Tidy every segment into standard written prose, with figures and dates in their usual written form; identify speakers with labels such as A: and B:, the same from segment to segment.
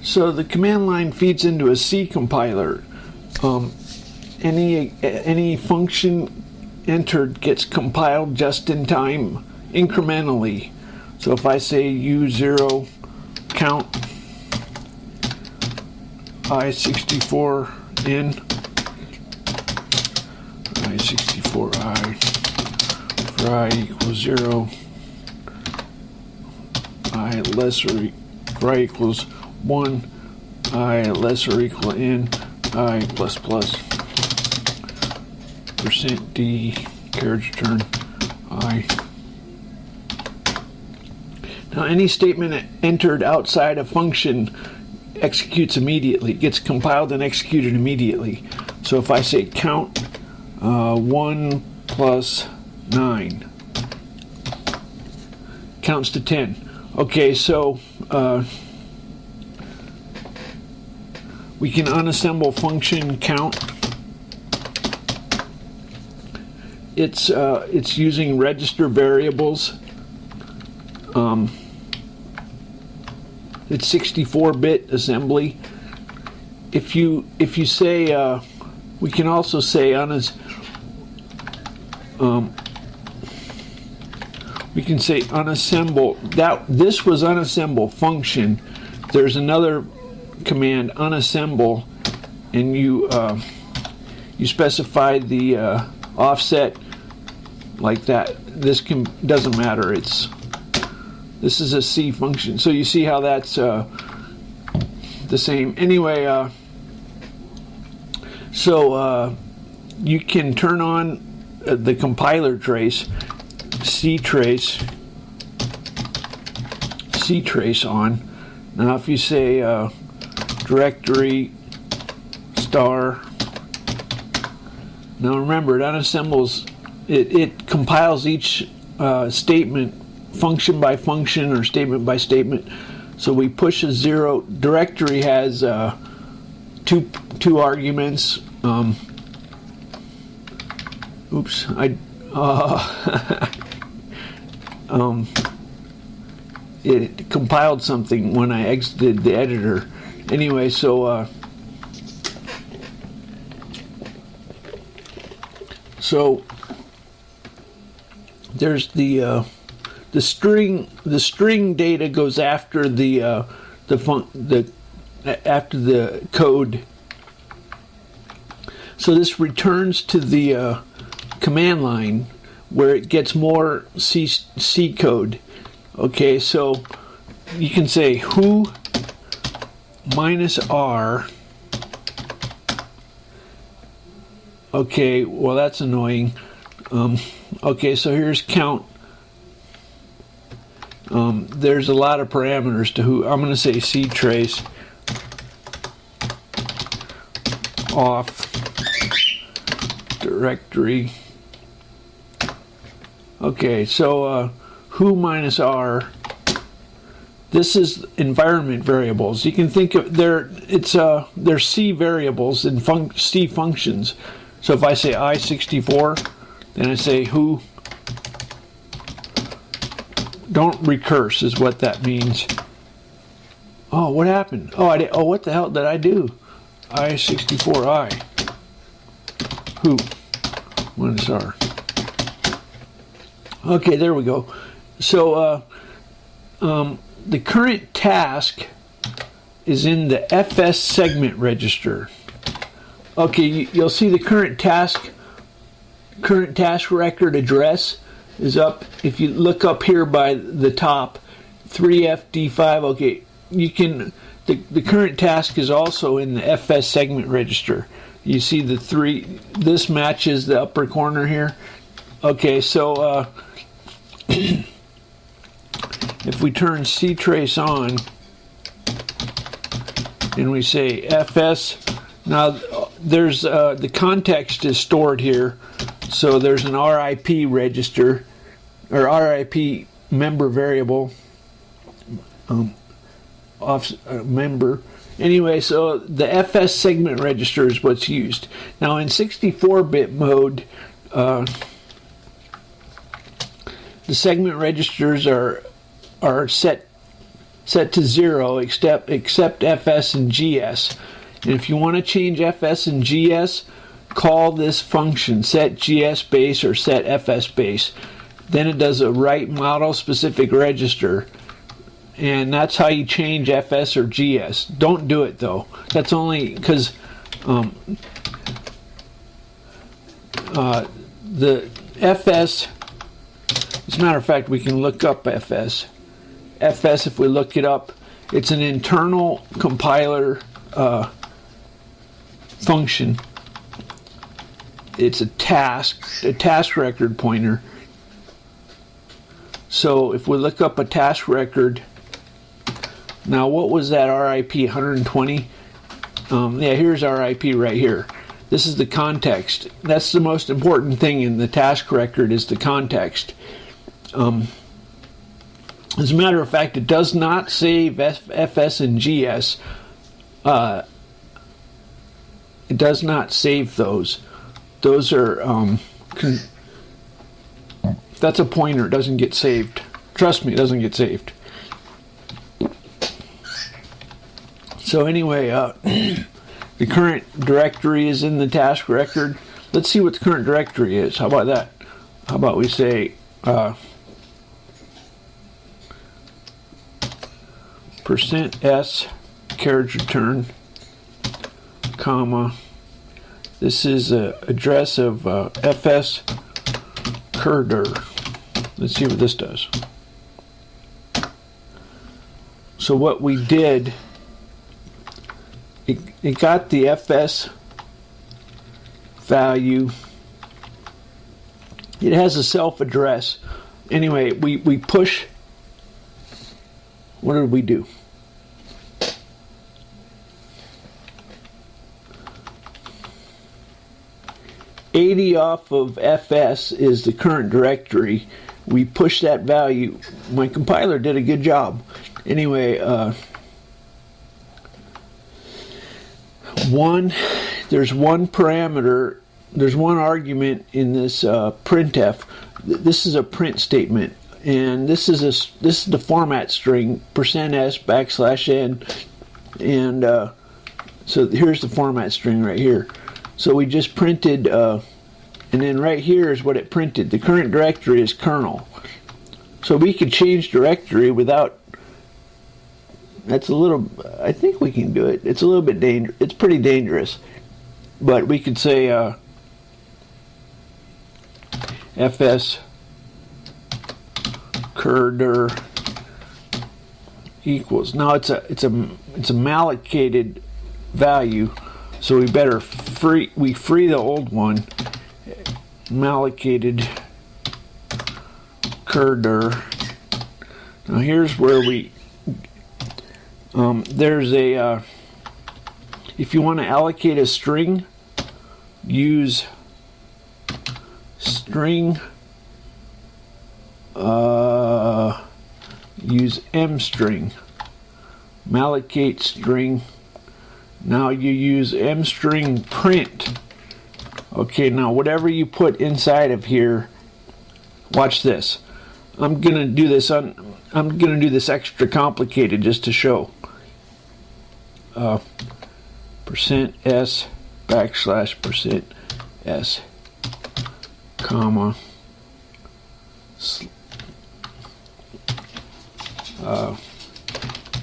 A: So the command line feeds into a C compiler. Any function entered gets compiled just in time, incrementally. So if I say U0 count I64 in I64I for I equals 0, I less or for I equals 1, I less or equal in I plus plus %d carriage return I. Now any statement entered outside a function executes immediately, gets compiled and executed immediately. So if I say count 1 plus 9 counts to 10. Okay, so we can unassemble function count. It's using register variables. It's 64-bit assembly. If you say we can also say we can say unassemble. This was unassemble function. There's another command unassemble, and you specify the offset like that. This doesn't matter. This is a C function. So you see how that's the same. Anyway, so you can turn on the compiler trace, C trace on. Now if you say directory star, now remember it unassembles, it compiles each statement function by function or statement by statement. So we push a 0. Directory has two arguments. Oops, it compiled something when I exited the editor. Anyway, so there's the string data goes after after the code. So this returns to the command line where it gets more C code. Okay, so you can say who minus R. Okay, well that's annoying. Okay, so here's count. There's a lot of parameters to who. I'm going to say C trace off directory. Okay, so who minus R. This is environment variables. You can think of they're C variables in C functions. So if I say I64, then I say who. Don't recurse is what that means. Oh, what happened? Oh, what the hell did I do? I64I. Who? Minus R. Okay, there we go. So the current task is in the FS segment register. Okay, you'll see the current task record address is up. If you look up here by the top, 3FD5. Okay, you can. The current task is also in the FS segment register. You see the 3. This matches the upper corner here. Okay, so if we turn C trace on and we say FS, now there's the context is stored here. So there's an RIP register or RIP member variable member. Anyway, so the FS segment register is what's used. Now in 64-bit mode, the segment registers are set set to 0 except FS and GS. And if you want to change FS and GS, call this function set GS base or set FS base. Then it does a write model specific register, and that's how you change FS or GS. Don't do it though. That's only because the FS, as a matter of fact, we can look up FS. FS, if we look it up, it's an internal compiler function. It's a task record pointer. So if we look up a task record, now what was that RIP, 120? Yeah, here's RIP right here. This is the context. That's the most important thing in the task record, is the context. As a matter of fact, it does not save FS and GS. It does not save those. Those are, that's a pointer. It doesn't get saved. Trust me, it doesn't get saved. So anyway, the current directory is in the task record. Let's see what the current directory is. How about that? How about we say %s carriage return, comma. This is the address of FS Kurder. Let's see what this does. So what we did, it got the FS value. It has a self address. Anyway, we push. What did we do? $80 off of FS is the current directory. We push that value. My compiler did a good job. Anyway, there's one parameter, there's one argument in this printf. This is a print statement, and this is the format string %s\n, and so here's the format string right here. So we just printed, and then right here is what it printed. The current directory is kernel. So we could change directory without, that's a little, I think we can do it. It's a little bit dangerous. It's pretty dangerous. But we could say FS Kurder equals. Now it's a mallocated value. So we better free the old one, mallocated Kurder. Now here's where we, there's a, if you want to allocate a string, use string, use mstring, mallocate string. Now you use mstring print. Okay, now whatever you put inside of here, watch this. I'm gonna do this extra complicated just to show. %s \s, comma,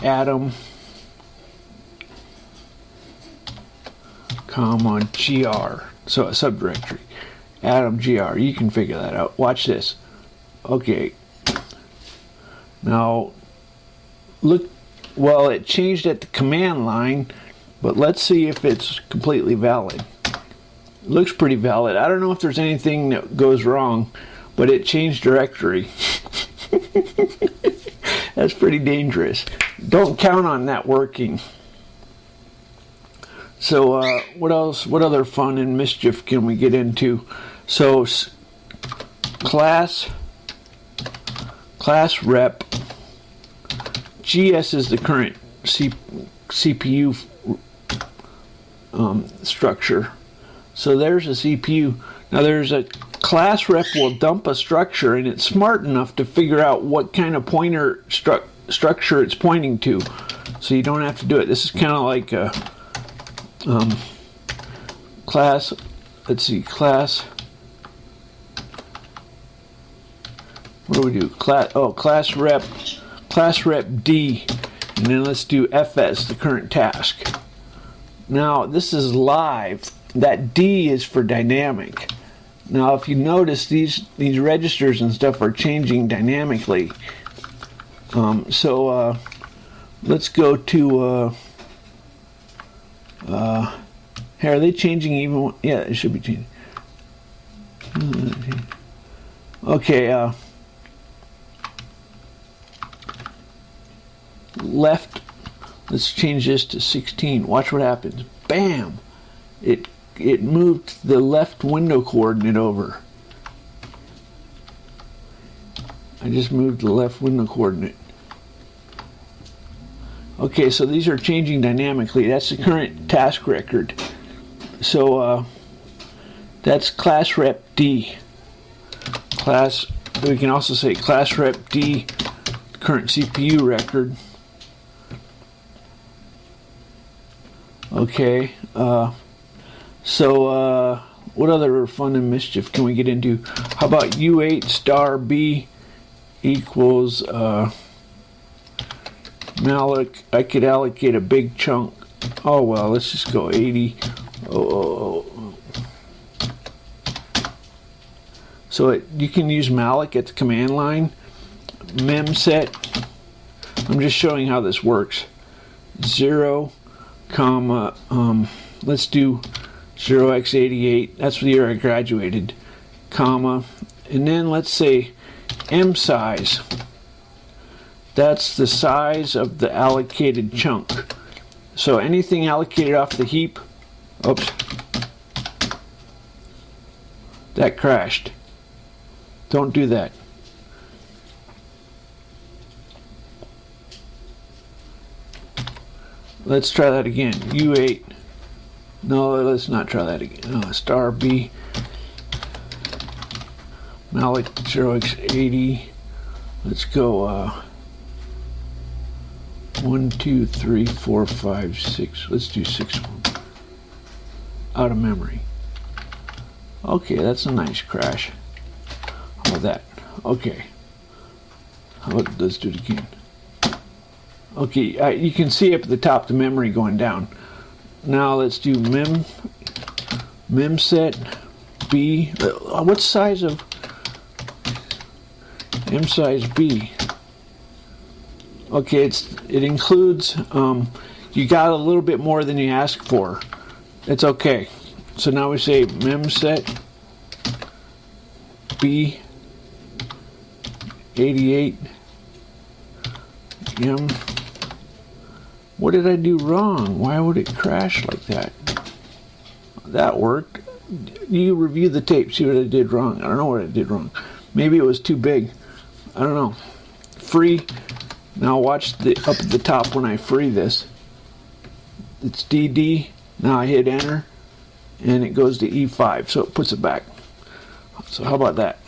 A: Atom, comma, gr. So a subdirectory. Atom gr. You can figure that out. Watch this. Okay. Now, look. Well, it changed at the command line, but let's see if it's completely valid. It looks pretty valid. I don't know if there's anything that goes wrong, but it changed directory. That's pretty dangerous. Don't count on that working. So what else? What other fun and mischief can we get into? So class rep. GS is the current CPU structure. So there's a CPU. Now there's a class rep will dump a structure, and it's smart enough to figure out what kind of pointer structure it's pointing to, so you don't have to do it. This is kind of like a class. Let's see, class. What do we do? Class rep D, and then let's do FS, the current task. Now this is live. That D is for dynamic. Now if you notice, these registers and stuff are changing dynamically. Let's go to here, are they changing even? Yeah, it should be changing. Okay, left, let's change this to 16. Watch what happens. Bam! It moved the left window coordinate over. I just moved the left window coordinate. Okay, so these are changing dynamically. That's the current task record. So that's class rep D. We can also say class rep D, current CPU record. Okay, what other fun and mischief can we get into? How about U8 star B equals malloc? I could allocate a big chunk. Oh well, let's just go 80. So you can use malloc at the command line. Memset. I'm just showing how this works. 0, comma. Let's do 0x88. That's the year I graduated. Comma, and then let's say M size. That's the size of the allocated chunk. So anything allocated off the heap. Oops. That crashed. Don't do that. Let's try that again. U8. No, let's not try that again. Star B. malloc 0x80. Let's go 1, 2, 3, 4, 5, 6. Let's do 6 out of memory. Okay, that's a nice crash. How about that? Okay. Let's do it again. Okay, you can see up at the top the memory going down. Now let's do memset B. What size of M size B? Okay, it includes. You got a little bit more than you asked for. It's okay. So now we say memset B 88 M. What did I do wrong? Why would it crash like that? That worked. You review the tape, see what I did wrong. I don't know what I did wrong. Maybe it was too big. I don't know. Free. Now watch up at the top when I free this. It's DD. Now I hit enter and it goes to E5, so it puts it back. So how about that?